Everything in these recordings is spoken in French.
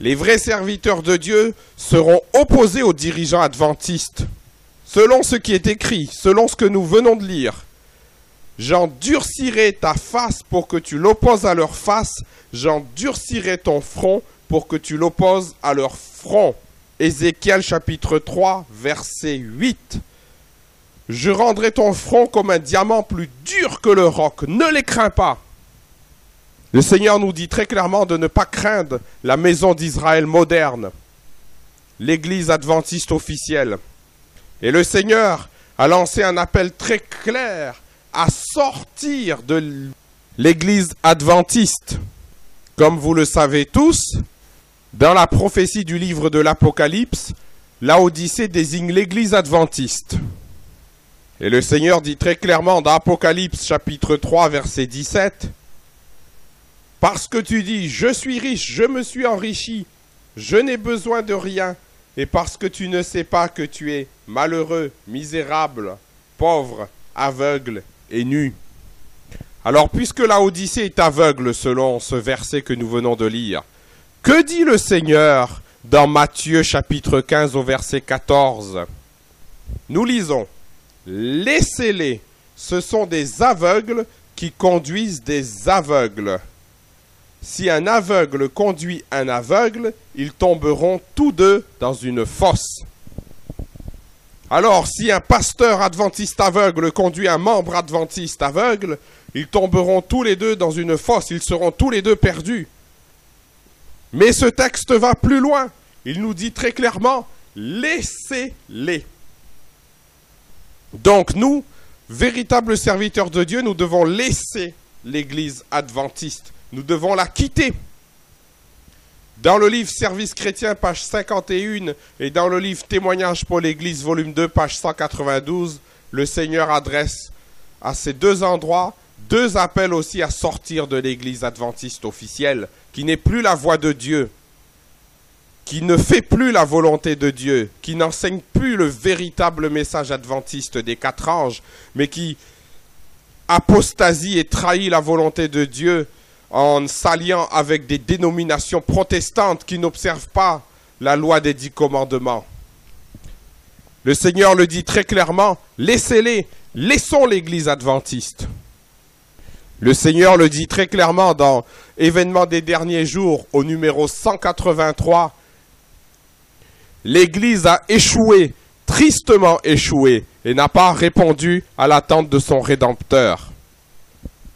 Les vrais serviteurs de Dieu seront opposés aux dirigeants adventistes, selon ce qui est écrit, selon ce que nous venons de lire. J'endurcirai ta face pour que tu l'opposes à leur face, j'endurcirai ton front pour que tu l'opposes à leur front. Ézéchiel chapitre 3, verset 8. Je rendrai ton front comme un diamant plus dur que le roc, ne les crains pas. Le Seigneur nous dit très clairement de ne pas craindre la maison d'Israël moderne, l'église adventiste officielle. Et le Seigneur a lancé un appel très clair à sortir de l'église adventiste. Comme vous le savez tous, dans la prophétie du livre de l'Apocalypse, Laodicée désigne l'église adventiste. Et le Seigneur dit très clairement dans Apocalypse chapitre 3 verset 17, « Parce que tu dis, je suis riche, je me suis enrichi, je n'ai besoin de rien, et parce que tu ne sais pas que tu es malheureux, misérable, pauvre, aveugle et nu. » Alors puisque Laodicée est aveugle selon ce verset que nous venons de lire, que dit le Seigneur dans Matthieu chapitre 15 au verset 14? Nous lisons, « Laissez-les, ce sont des aveugles qui conduisent des aveugles. Si un aveugle conduit un aveugle, ils tomberont tous deux dans une fosse. » Alors, si un pasteur adventiste aveugle conduit un membre adventiste aveugle, ils tomberont tous les deux dans une fosse, ils seront tous les deux perdus. Mais ce texte va plus loin. Il nous dit très clairement, laissez-les. Donc nous, véritables serviteurs de Dieu, nous devons laisser l'église adventiste. Nous devons la quitter. Dans le livre Service chrétien, page 51, et dans le livre Témoignages pour l'Église, volume 2, page 192, le Seigneur adresse à ces deux endroits deux appels aussi à sortir de l'église adventiste officielle, qui n'est plus la voix de Dieu, qui ne fait plus la volonté de Dieu, qui n'enseigne plus le véritable message adventiste des 4 anges, mais qui apostasie et trahit la volonté de Dieu en s'alliant avec des dénominations protestantes qui n'observent pas la loi des 10 commandements. Le Seigneur le dit très clairement, laissez-les, laissons l'église adventiste. Le Seigneur le dit très clairement dans Événements des derniers jours au numéro 183. L'église a échoué, tristement échoué, et n'a pas répondu à l'attente de son Rédempteur.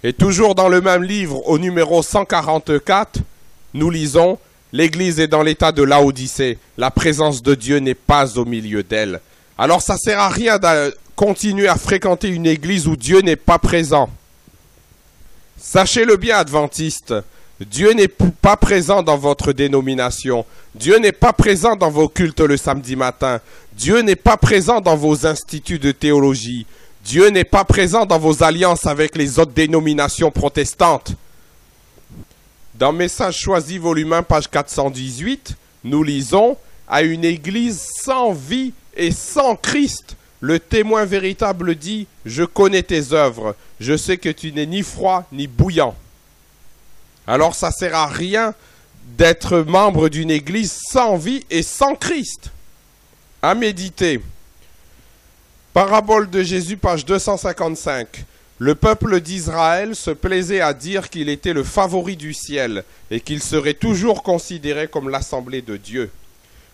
Et toujours dans le même livre, au numéro 144, nous lisons « L'église est dans l'état de Laodicée, la présence de Dieu n'est pas au milieu d'elle. » Alors ça ne sert à rien de continuer à fréquenter une église où Dieu n'est pas présent. Sachez-le bien, adventistes, Dieu n'est pas présent dans votre dénomination. Dieu n'est pas présent dans vos cultes le samedi matin. Dieu n'est pas présent dans vos instituts de théologie. Dieu n'est pas présent dans vos alliances avec les autres dénominations protestantes. Dans Message choisi, volume 1, page 418, nous lisons « À une église sans vie et sans Christ, le témoin véritable dit « Je connais tes œuvres, je sais que tu n'es ni froid ni bouillant. » Alors ça ne sert à rien d'être membre d'une église sans vie et sans Christ. À méditer. Parabole de Jésus, page 255. Le peuple d'Israël se plaisait à dire qu'il était le favori du ciel et qu'il serait toujours considéré comme l'assemblée de Dieu.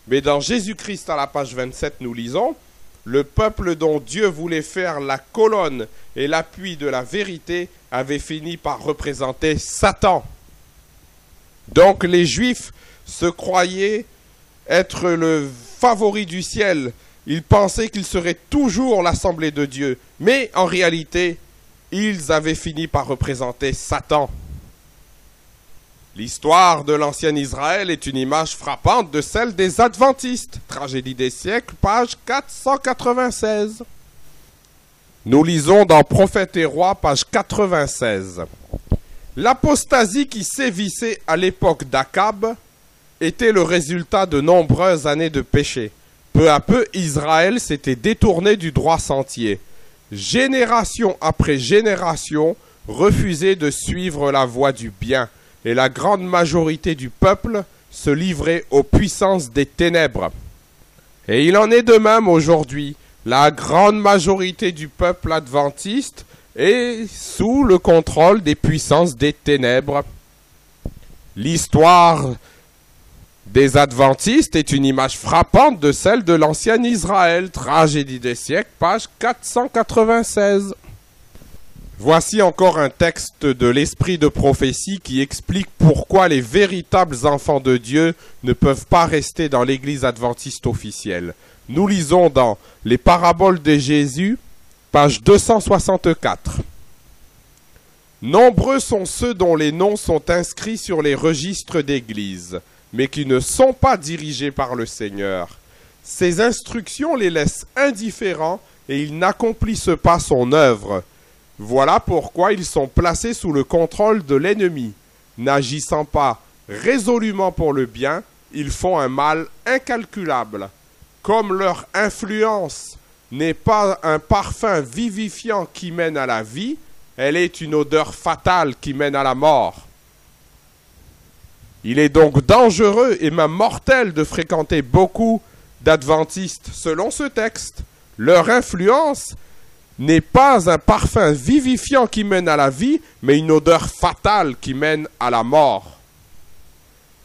Mais dans Jésus-Christ, à la page 27, nous lisons « Le peuple dont Dieu voulait faire la colonne et l'appui de la vérité avait fini par représenter Satan. » Donc les Juifs se croyaient être le favori du ciel. Ils pensaient qu'ils seraient toujours l'assemblée de Dieu. Mais en réalité, ils avaient fini par représenter Satan. L'histoire de l'ancien Israël est une image frappante de celle des adventistes. Tragédie des siècles, page 496. Nous lisons dans Prophètes et Rois, page 96. L'apostasie qui sévissait à l'époque d'Akab était le résultat de nombreuses années de péché. Peu à peu, Israël s'était détourné du droit sentier. Génération après génération refusait de suivre la voie du bien, et la grande majorité du peuple se livrer aux puissances des ténèbres. Et il en est de même aujourd'hui. La grande majorité du peuple adventiste est sous le contrôle des puissances des ténèbres. L'histoire des adventistes est une image frappante de celle de l'ancien Israël. Tragédie des siècles, page 496. Voici encore un texte de l'esprit de prophétie qui explique pourquoi les véritables enfants de Dieu ne peuvent pas rester dans l'église adventiste officielle. Nous lisons dans les paraboles de Jésus, page 264. Nombreux sont ceux dont les noms sont inscrits sur les registres d'église, mais qui ne sont pas dirigés par le Seigneur. Ces instructions les laissent indifférents et ils n'accomplissent pas son œuvre. Voilà pourquoi ils sont placés sous le contrôle de l'ennemi. N'agissant pas résolument pour le bien, ils font un mal incalculable. Comme leur influence n'est pas un parfum vivifiant qui mène à la vie, elle est une odeur fatale qui mène à la mort. Il est donc dangereux et même mortel de fréquenter beaucoup d'adventistes. Selon ce texte, leur influence n'est pas un parfum vivifiant qui mène à la vie, mais une odeur fatale qui mène à la mort.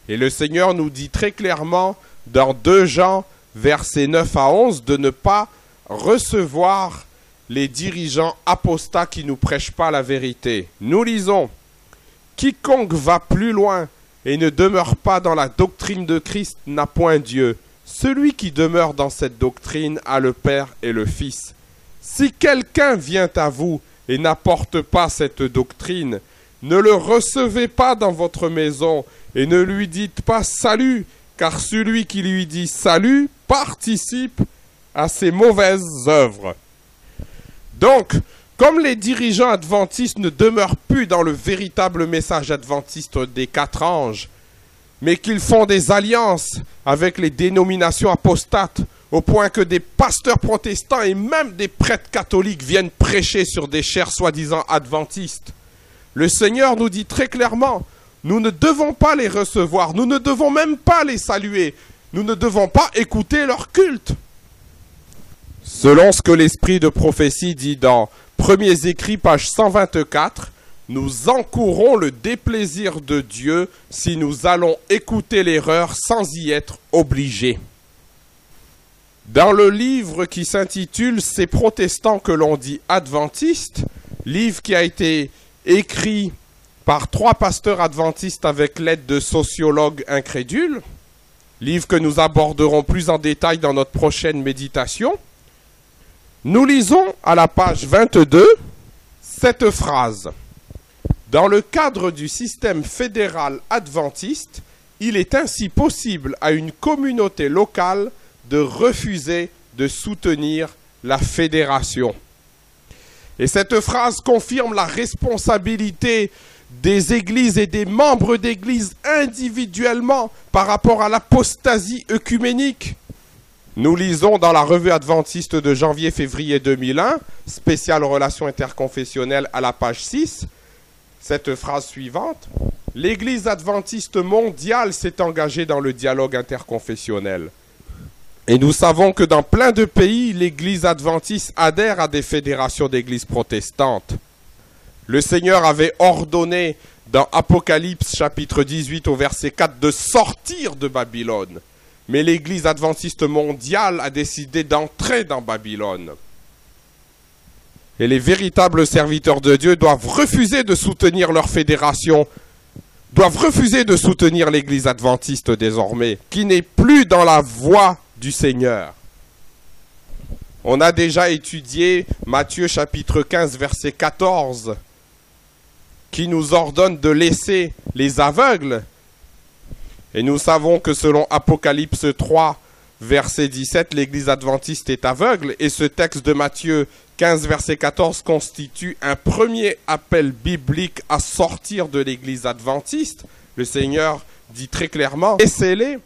Et le Seigneur nous dit très clairement dans 2 Jean, versets 9 à 11, de ne pas recevoir les dirigeants apostats qui ne nous prêchent pas la vérité. Nous lisons « Quiconque va plus loin et ne demeure pas dans la doctrine de Christ n'a point Dieu. Celui qui demeure dans cette doctrine a le Père et le Fils. Si quelqu'un vient à vous et n'apporte pas cette doctrine, ne le recevez pas dans votre maison et ne lui dites pas salut, car celui qui lui dit salut participe à ses mauvaises œuvres. » Donc, comme les dirigeants adventistes ne demeurent plus dans le véritable message adventiste des 4 anges, mais qu'ils font des alliances avec les dénominations apostates, au point que des pasteurs protestants et même des prêtres catholiques viennent prêcher sur des chairs soi-disant adventistes, le Seigneur nous dit très clairement, nous ne devons pas les recevoir, nous ne devons même pas les saluer, nous ne devons pas écouter leur culte. Selon ce que l'esprit de prophétie dit dans Premiers Écrits, page 124, nous encourons le déplaisir de Dieu si nous allons écouter l'erreur sans y être obligés. Dans le livre qui s'intitule « Ces protestants que l'on dit adventistes », livre qui a été écrit par 3 pasteurs adventistes avec l'aide de sociologues incrédules, livre que nous aborderons plus en détail dans notre prochaine méditation, nous lisons à la page 22 cette phrase. Dans le cadre du système fédéral adventiste, il est ainsi possible à une communauté locale de refuser de soutenir la fédération. Et cette phrase confirme la responsabilité des églises et des membres d'églises individuellement par rapport à l'apostasie œcuménique. Nous lisons dans la revue adventiste de janvier-février 2001, spéciale relations interconfessionnelles à la page 6, cette phrase suivante. L'église adventiste mondiale s'est engagée dans le dialogue interconfessionnel. Et nous savons que dans plein de pays, l'église adventiste adhère à des fédérations d'églises protestantes. Le Seigneur avait ordonné dans Apocalypse chapitre 18 au verset 4 de sortir de Babylone. Mais l'église adventiste mondiale a décidé d'entrer dans Babylone. Et les véritables serviteurs de Dieu doivent refuser de soutenir leur fédération, doivent refuser de soutenir l'église adventiste désormais, qui n'est plus dans la voie du Seigneur. On a déjà étudié Matthieu chapitre 15 verset 14, qui nous ordonne de laisser les aveugles. Et nous savons que selon Apocalypse 3, verset 17, l'église adventiste est aveugle. Et ce texte de Matthieu 15, verset 14 constitue un premier appel biblique à sortir de l'église adventiste. Le Seigneur dit très clairement, laissez-les.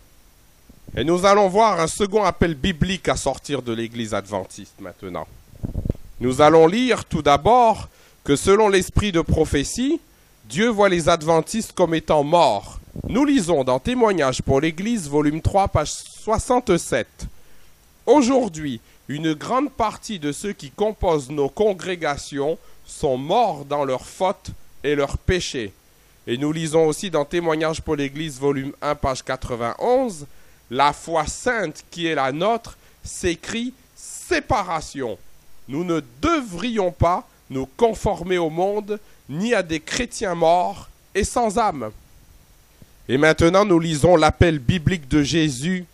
Et nous allons voir un second appel biblique à sortir de l'église adventiste maintenant. Nous allons lire tout d'abord que selon l'esprit de prophétie, Dieu voit les adventistes comme étant morts. Nous lisons dans Témoignages pour l'Église, volume 3, page 67. Aujourd'hui, une grande partie de ceux qui composent nos congrégations sont morts dans leurs fautes et leurs péchés. Et nous lisons aussi dans Témoignages pour l'Église, volume 1, page 91, la foi sainte qui est la nôtre s'écrit séparation. Nous ne devrions pas nous conformer au monde, ni à des chrétiens morts et sans âme. Et maintenant, nous lisons l'appel biblique de Jésus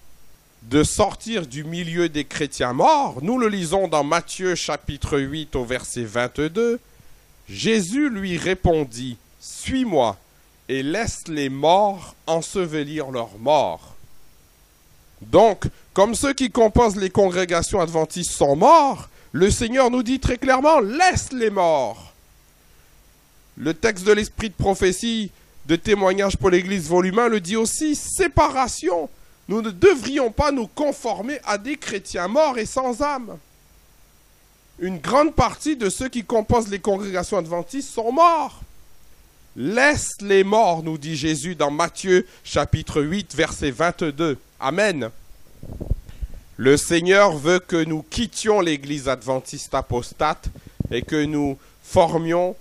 de sortir du milieu des chrétiens morts. Nous le lisons dans Matthieu chapitre 8 au verset 22. Jésus lui répondit, « Suis-moi et laisse les morts ensevelir leurs morts. » Donc, comme ceux qui composent les congrégations adventistes sont morts, le Seigneur nous dit très clairement, « Laisse les morts ». Le texte de l'Esprit de prophétie de Témoignages pour l'Église volume 1 le dit aussi, « Séparation ». Nous ne devrions pas nous conformer à des chrétiens morts et sans âme. Une grande partie de ceux qui composent les congrégations adventistes sont morts. Laisse les morts, nous dit Jésus dans Matthieu chapitre 8, verset 22. Amen. Le Seigneur veut que nous quittions l'église adventiste apostate et que nous formions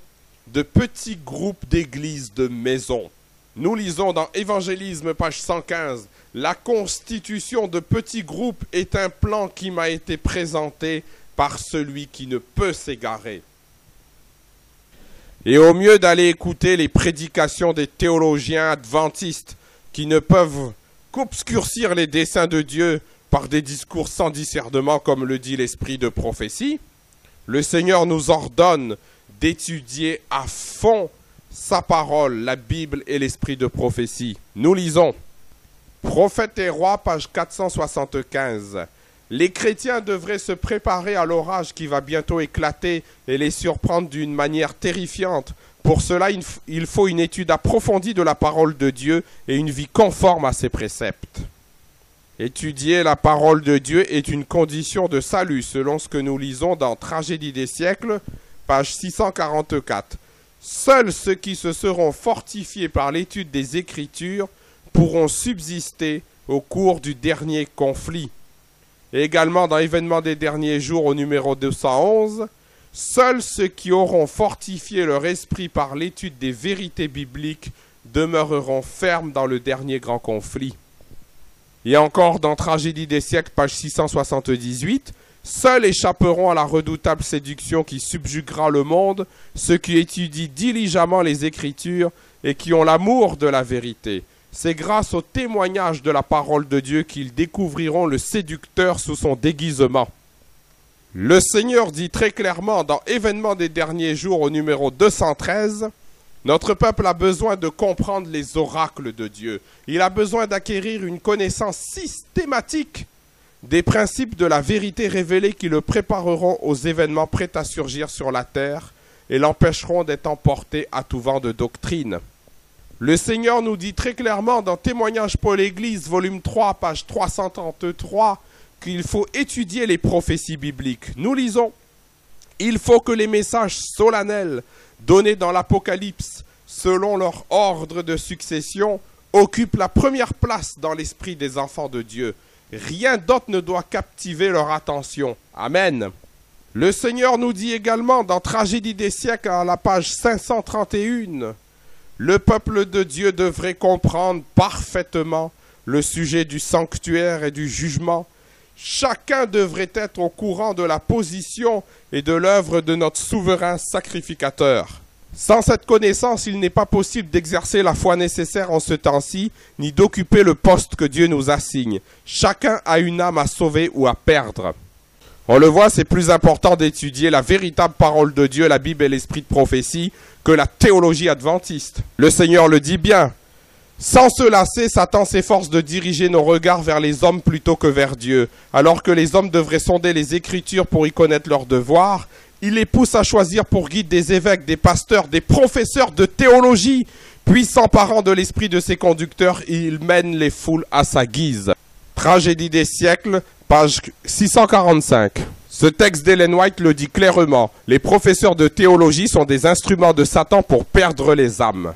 de petits groupes d'églises de maison. Nous lisons dans Évangélisme, page 115, « La constitution de petits groupes est un plan qui m'a été présenté par celui qui ne peut s'égarer. » Et au mieux d'aller écouter les prédications des théologiens adventistes qui ne peuvent qu'obscurcir les desseins de Dieu par des discours sans discernement, comme le dit l'esprit de prophétie, le Seigneur nous ordonne d'étudier à fond sa parole, la Bible et l'esprit de prophétie. Nous lisons Prophètes et rois, page 475. Les chrétiens devraient se préparer à l'orage qui va bientôt éclater et les surprendre d'une manière terrifiante. Pour cela, il faut une étude approfondie de la parole de Dieu et une vie conforme à ses préceptes. Étudier la parole de Dieu est une condition de salut, selon ce que nous lisons dans Tragédie des siècles, page 644. Seuls ceux qui se seront fortifiés par l'étude des Écritures pourront subsister au cours du dernier conflit. Et également dans Événements des derniers jours au numéro 211, seuls ceux qui auront fortifié leur esprit par l'étude des vérités bibliques demeureront fermes dans le dernier grand conflit. Et encore dans Tragédie des siècles, page 678, seuls échapperont à la redoutable séduction qui subjuguera le monde, ceux qui étudient diligemment les Écritures et qui ont l'amour de la vérité. C'est grâce au témoignage de la parole de Dieu qu'ils découvriront le séducteur sous son déguisement. Le Seigneur dit très clairement dans Événements des derniers jours au numéro 213, « Notre peuple a besoin de comprendre les oracles de Dieu. Il a besoin d'acquérir une connaissance systématique des principes de la vérité révélée qui le prépareront aux événements prêts à surgir sur la terre et l'empêcheront d'être emporté à tout vent de doctrine. » Le Seigneur nous dit très clairement dans Témoignages pour l'Église, volume 3, page 333, qu'il faut étudier les prophéties bibliques. Nous lisons « Il faut que les messages solennels donnés dans l'Apocalypse, selon leur ordre de succession, occupent la première place dans l'esprit des enfants de Dieu. Rien d'autre ne doit captiver leur attention. Amen. » Le Seigneur nous dit également dans Tragédie des siècles à la page 531, le peuple de Dieu devrait comprendre parfaitement le sujet du sanctuaire et du jugement. Chacun devrait être au courant de la position et de l'œuvre de notre souverain sacrificateur. Sans cette connaissance, il n'est pas possible d'exercer la foi nécessaire en ce temps-ci, ni d'occuper le poste que Dieu nous assigne. Chacun a une âme à sauver ou à perdre. On le voit, c'est plus important d'étudier la véritable parole de Dieu, la Bible et l'esprit de prophétie, que la théologie adventiste. Le Seigneur le dit bien. Sans se lasser, Satan s'efforce de diriger nos regards vers les hommes plutôt que vers Dieu. Alors que les hommes devraient sonder les Écritures pour y connaître leurs devoirs, il les pousse à choisir pour guide des évêques, des pasteurs, des professeurs de théologie. Puis, s'emparant de l'esprit de ses conducteurs, il mène les foules à sa guise. Tragédie des siècles, page 645. Ce texte d'Ellen White le dit clairement. Les professeurs de théologie sont des instruments de Satan pour perdre les âmes.